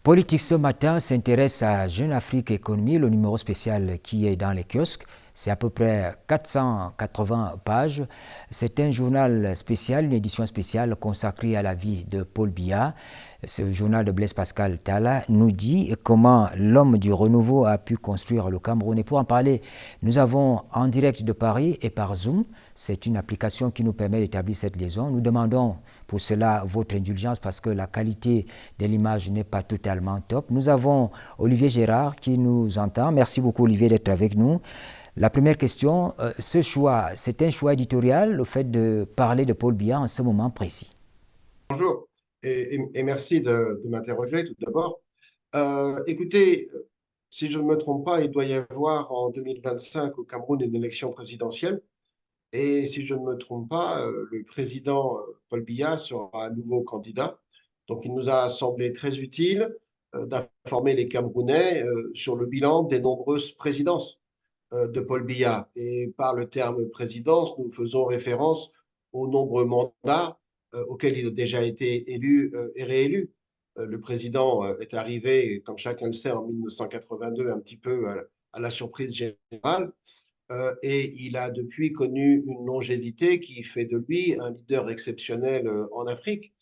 Politique ce matin s'intéresse à Jeune Afrique Économie, le numéro spécial qui est dans les kiosques. C'est à peu près 480 pages. C'est un journal spécial, une édition spéciale consacrée à la vie de Paul Biya. Ce journal de Blaise Pascal Talla nous dit comment l'homme du renouveau a pu construire le Cameroun. Et pour en parler, nous avons en direct de Paris et par Zoom. C'est une application qui nous permet d'établir cette liaison. Nous demandons pour cela votre indulgence parce que la qualité de l'image n'est pas totalement top. Nous avons Olivier Gérard qui nous entend. Merci beaucoup Olivier d'être avec nous. La première question, ce choix, c'est un choix éditorial, le fait de parler de Paul Biya en ce moment précis. Bonjour et merci de m'interroger tout d'abord. Écoutez, si je ne me trompe pas, il doit y avoir en 2025 au Cameroun une élection présidentielle. Et si je ne me trompe pas, le président Paul Biya sera un nouveau candidat. Donc il nous a semblé très utile d'informer les Camerounais sur le bilan des nombreuses présidences de Paul Biya. Et par le terme présidence, nous faisons référence au nombre de mandats auxquels il a déjà été élu et réélu. Le président est arrivé, comme chacun le sait, en 1982, un petit peu à la surprise générale. Et il a depuis connu une longévité qui fait de lui un leader exceptionnel en Afrique.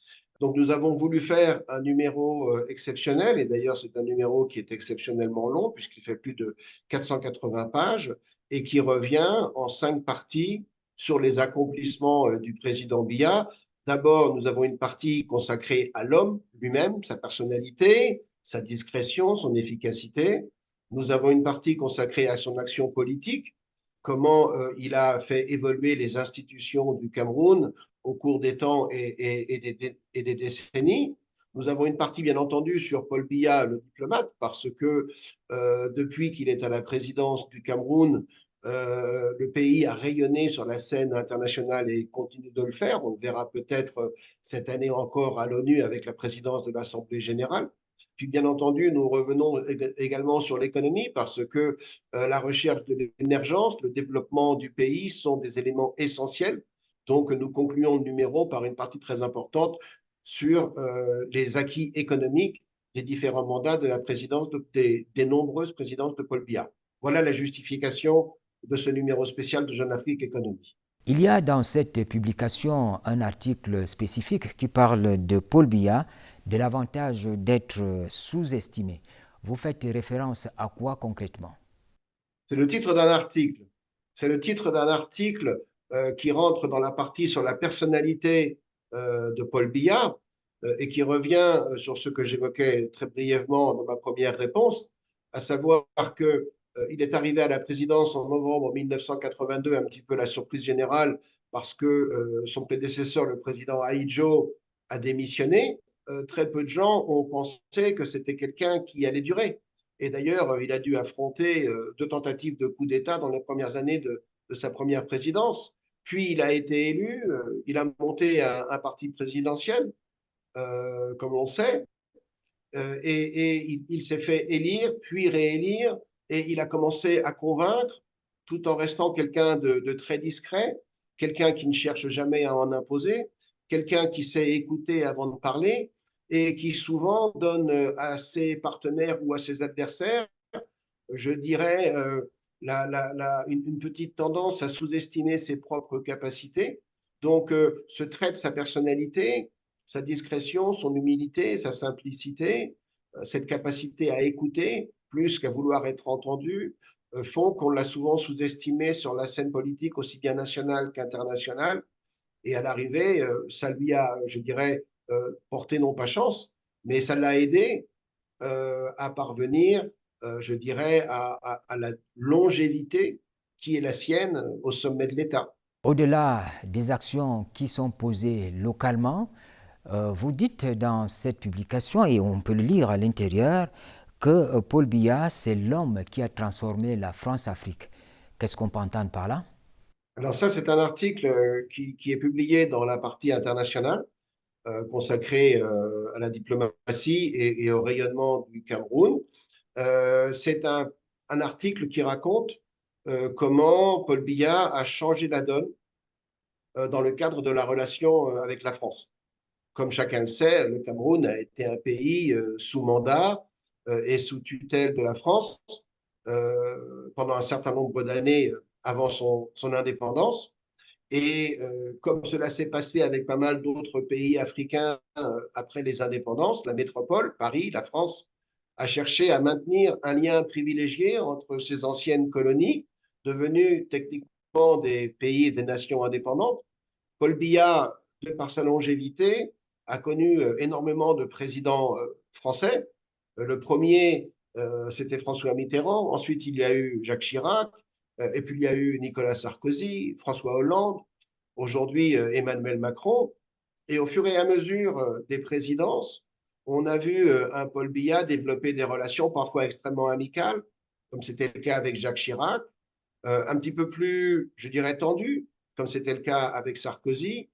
Donc nous avons voulu faire un numéro exceptionnel, et d'ailleurs c'est un numéro qui est exceptionnellement long, puisqu'il fait plus de 480 pages, et qui revient en 5 parties sur les accomplissements du président Biya. D'abord, nous avons une partie consacrée à l'homme lui-même, sa personnalité, sa discrétion, son efficacité. Nous avons une partie consacrée à son action politique, comment il a fait évoluer les institutions du Cameroun au cours des temps et des décennies. Nous avons une partie, bien entendu, sur Paul Biya, le diplomate, parce que depuis qu'il est à la présidence du Cameroun, le pays a rayonné sur la scène internationale et continue de le faire. On le verra peut-être cette année encore à l'ONU avec la présidence de l'Assemblée générale. Puis, bien entendu, nous revenons également sur l'économie parce que la recherche de l'émergence, le développement du pays sont des éléments essentiels. Donc, nous concluons le numéro par une partie très importante sur les acquis économiques des différents mandats de la présidence des nombreuses présidences de Paul Biya. Voilà la justification de ce numéro spécial de Jeune Afrique Économie. Il y a dans cette publication un article spécifique qui parle de Paul Biya, de l'avantage d'être sous-estimé. Vous faites référence à quoi concrètement? C'est le titre d'un article. C'est le titre d'un article qui rentre dans la partie sur la personnalité de Paul Biya et qui revient sur ce que j'évoquais très brièvement dans ma première réponse, à savoir que il est arrivé à la présidence en novembre 1982, un petit peu la surprise générale, parce que son prédécesseur, le président Ahidjo, a démissionné. Très peu de gens ont pensé que c'était quelqu'un qui allait durer. Et d'ailleurs, il a dû affronter 2 tentatives de coup d'État dans les premières années de sa première présidence. Puis il a été élu, il a monté un parti présidentiel, comme on sait, et il s'est fait élire, puis réélire, et il a commencé à convaincre, tout en restant quelqu'un de très discret, quelqu'un qui ne cherche jamais à en imposer, quelqu'un qui sait écouter avant de parler, et qui souvent donne à ses partenaires ou à ses adversaires, je dirais, une petite tendance à sous-estimer ses propres capacités. Donc, ce trait de sa personnalité, sa discrétion, son humilité, sa simplicité, cette capacité à écouter plus qu'à vouloir être entendu, font qu'on l'a souvent sous-estimé sur la scène politique aussi bien nationale qu'internationale. Et à l'arrivée, ça lui a, je dirais, porté non pas chance, mais ça l'a aidé à parvenir, je dirais, à la longévité qui est la sienne au sommet de l'État. Au-delà des actions qui sont posées localement, vous dites dans cette publication, et on peut le lire à l'intérieur, que Paul Biya, c'est l'homme qui a transformé la France-Afrique. Qu'est-ce qu'on peut entendre par là? Alors ça, c'est un article qui est publié dans la partie internationale consacrée à la diplomatie et au rayonnement du Cameroun. C'est un article qui raconte comment Paul Biya a changé la donne dans le cadre de la relation avec la France. comme chacun le sait, le Cameroun a été un pays sous mandat et sous tutelle de la France pendant un certain nombre d'années avant son indépendance. Et comme cela s'est passé avec pas mal d'autres pays africains après les indépendances, la métropole, Paris, la France, a cherché à maintenir un lien privilégié entre ces anciennes colonies, devenues techniquement des pays et des nations indépendantes. Paul Biya, de par sa longévité, a connu énormément de présidents français. Le premier, c'était François Mitterrand. Ensuite, il y a eu Jacques Chirac. Et puis, il y a eu Nicolas Sarkozy, François Hollande, aujourd'hui Emmanuel Macron. Et au fur et à mesure des présidences, on a vu un Paul Biya développer des relations parfois extrêmement amicales, comme c'était le cas avec Jacques Chirac, un petit peu plus, je dirais, tendues, comme c'était le cas avec Sarkozy,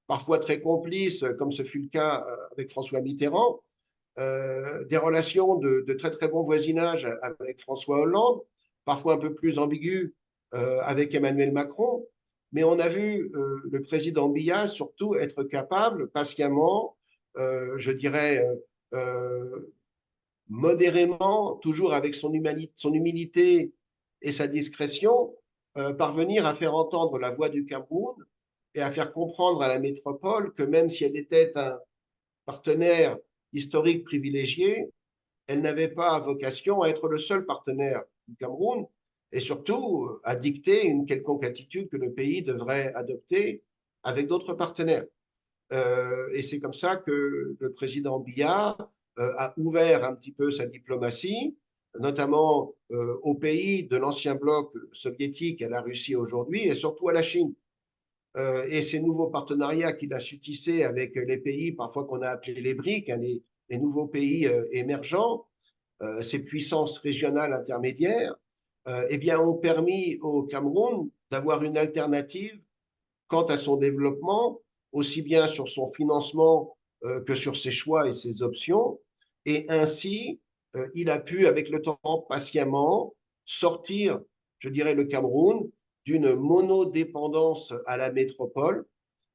parfois très complices, comme ce fut le cas avec François Mitterrand, des relations de très très bon voisinage avec François Hollande, parfois un peu plus ambiguës avec Emmanuel Macron. Mais on a vu le président Biya surtout être capable, patiemment, je dirais modérément, toujours avec son humilité et sa discrétion, parvenir à faire entendre la voix du Cameroun et à faire comprendre à la métropole que même si elle était un partenaire historique privilégié, elle n'avait pas vocation à être le seul partenaire du Cameroun et surtout à dicter une quelconque attitude que le pays devrait adopter avec d'autres partenaires. Et c'est comme ça que le président Biya a ouvert un petit peu sa diplomatie, notamment aux pays de l'ancien bloc soviétique, à la Russie aujourd'hui, et surtout à la Chine. Et ces nouveaux partenariats qu'il a su tisser avec les pays, parfois qu'on a appelés les BRIC, hein, les nouveaux pays émergents, ces puissances régionales intermédiaires, eh bien, ont permis au Cameroun d'avoir une alternative quant à son développement, aussi bien sur son financement que sur ses choix et ses options. Et ainsi, il a pu, avec le temps, patiemment, sortir, je dirais, le Cameroun d'une monodépendance à la métropole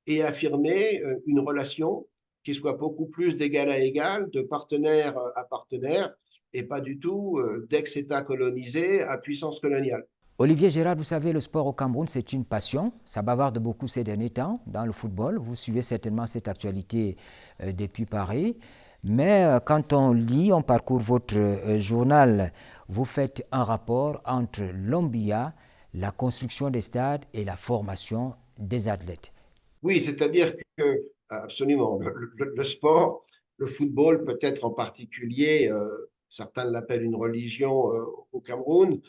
et affirmer une relation qui soit beaucoup plus d'égal à égal, de partenaire à partenaire, et pas du tout d'ex-État colonisé à puissance coloniale. Olivier Gérard, vous savez, le sport au Cameroun, c'est une passion. Ça bavarde beaucoup ces derniers temps dans le football. Vous suivez certainement cette actualité depuis Paris. Mais quand on lit, on parcourt votre journal, vous faites un rapport entre l'Ombia, la construction des stades et la formation des athlètes. Oui, c'est-à-dire que, absolument, le sport, le football peut-être en particulier, certains l'appellent une religion au Cameroun,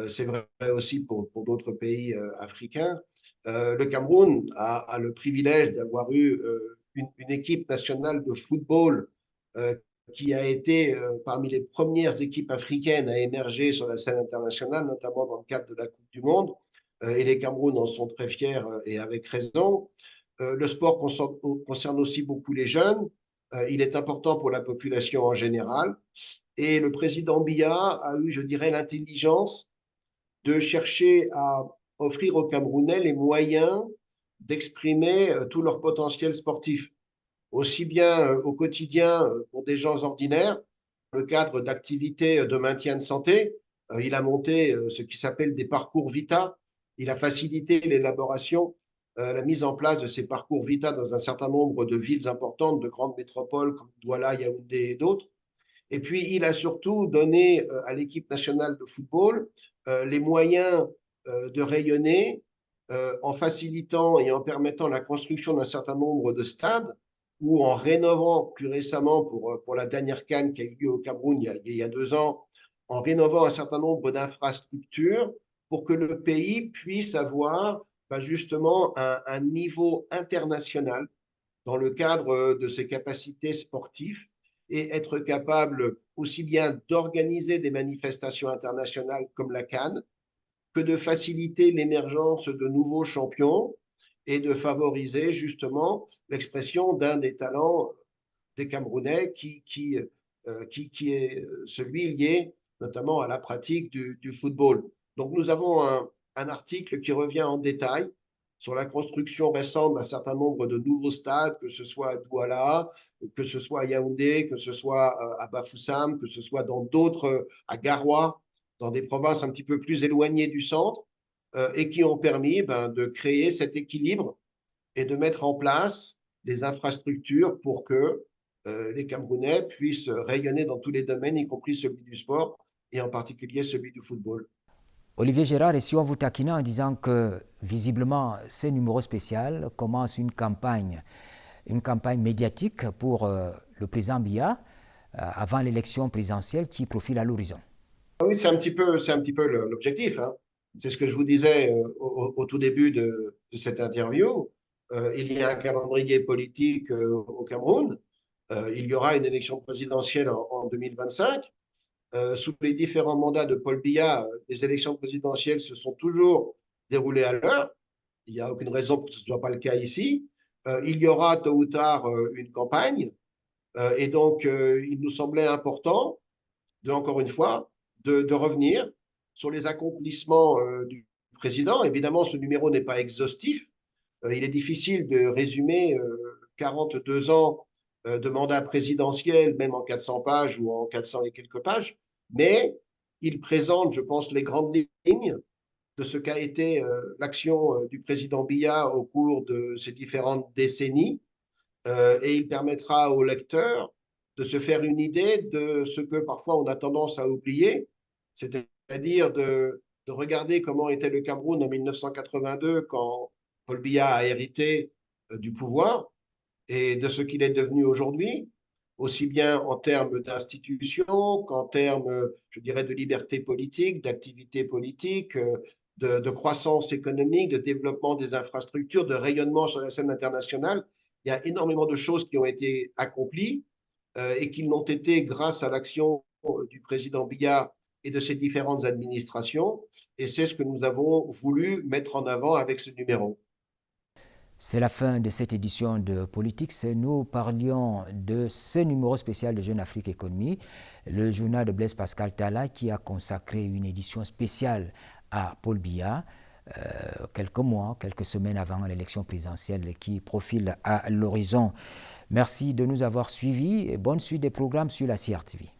c'est vrai aussi pour d'autres pays africains. Le Cameroun a le privilège d'avoir eu une équipe nationale de football euh, qui a été parmi les premières équipes africaines à émerger sur la scène internationale, notamment dans le cadre de la Coupe du Monde. Et les Cameroun en sont très fiers et avec raison. Le sport concerne aussi beaucoup les jeunes. Il est important pour la population en général. Et le président Biya a eu, je dirais, l'intelligence de chercher à offrir aux Camerounais les moyens d'exprimer tout leur potentiel sportif, aussi bien au quotidien pour des gens ordinaires, dans le cadre d'activités de maintien de santé. Il a monté ce qui s'appelle des parcours Vita. Il a facilité l'élaboration, la mise en place de ces parcours Vita dans un certain nombre de villes importantes, de grandes métropoles comme Douala, Yaoundé et d'autres. Et puis, il a surtout donné à l'équipe nationale de football les moyens de rayonner en facilitant et en permettant la construction d'un certain nombre de stades ou en rénovant plus récemment pour la dernière CAN qui a eu lieu au Cameroun il y a 2 ans, en rénovant un certain nombre d'infrastructures pour que le pays puisse avoir justement un niveau international dans le cadre de ses capacités sportives et être capable aussi bien d'organiser des manifestations internationales comme la Cannes que de faciliter l'émergence de nouveaux champions et de favoriser justement l'expression d'un des talents des Camerounais qui est celui lié notamment à la pratique du football. Donc nous avons un article qui revient en détail sur la construction récente d'un certain nombre de nouveaux stades, que ce soit à Douala, que ce soit à Yaoundé, que ce soit à Bafoussam, que ce soit dans d'autres, à Garoua, dans des provinces un petit peu plus éloignées du centre, et qui ont permis de créer cet équilibre et de mettre en place les infrastructures pour que les Camerounais puissent rayonner dans tous les domaines, y compris celui du sport, et en particulier celui du football. Olivier Gérard, et si on vous taquinait en disant que visiblement ce numéro spécial commence une campagne médiatique pour le président Biya avant l'élection présidentielle qui profile à l'horizon. Oui, c'est un petit peu l'objectif, hein. C'est ce que je vous disais au tout début de cette interview. Il y a un calendrier politique au Cameroun. Il y aura une élection présidentielle en 2025. Sous les différents mandats de Paul Biya, les élections présidentielles se sont toujours déroulées à l'heure. Il n'y a aucune raison pour que ce ne soit pas le cas ici. Il y aura tôt ou tard une campagne. Et donc, il nous semblait important, encore une fois, de revenir sur les accomplissements du président. Évidemment, ce numéro n'est pas exhaustif. Il est difficile de résumer 42 ans de mandat présidentiel, même en 400 pages ou en 400 et quelques pages, mais il présente, je pense, les grandes lignes de ce qu'a été l'action du président Biya au cours de ces différentes décennies, et il permettra aux lecteurs de se faire une idée de ce que parfois on a tendance à oublier, c'est-à-dire de regarder comment était le Cameroun en 1982 quand Paul Biya a hérité du pouvoir et de ce qu'il est devenu aujourd'hui, aussi bien en termes d'institutions qu'en termes, je dirais, de liberté politique, d'activité politique, de croissance économique, de développement des infrastructures, de rayonnement sur la scène internationale. Il y a énormément de choses qui ont été accomplies et qui l'ont été grâce à l'action du président Biya et de ses différentes administrations. Et c'est ce que nous avons voulu mettre en avant avec ce numéro. C'est la fin de cette édition de Politics. Nous parlions de ce numéro spécial de Jeune Afrique Économie, le journal de Blaise Pascal Talla qui a consacré une édition spéciale à Paul Biya, quelques mois, quelques semaines avant l'élection présidentielle qui profile à l'horizon. Merci de nous avoir suivis et bonne suite des programmes sur la CRTV.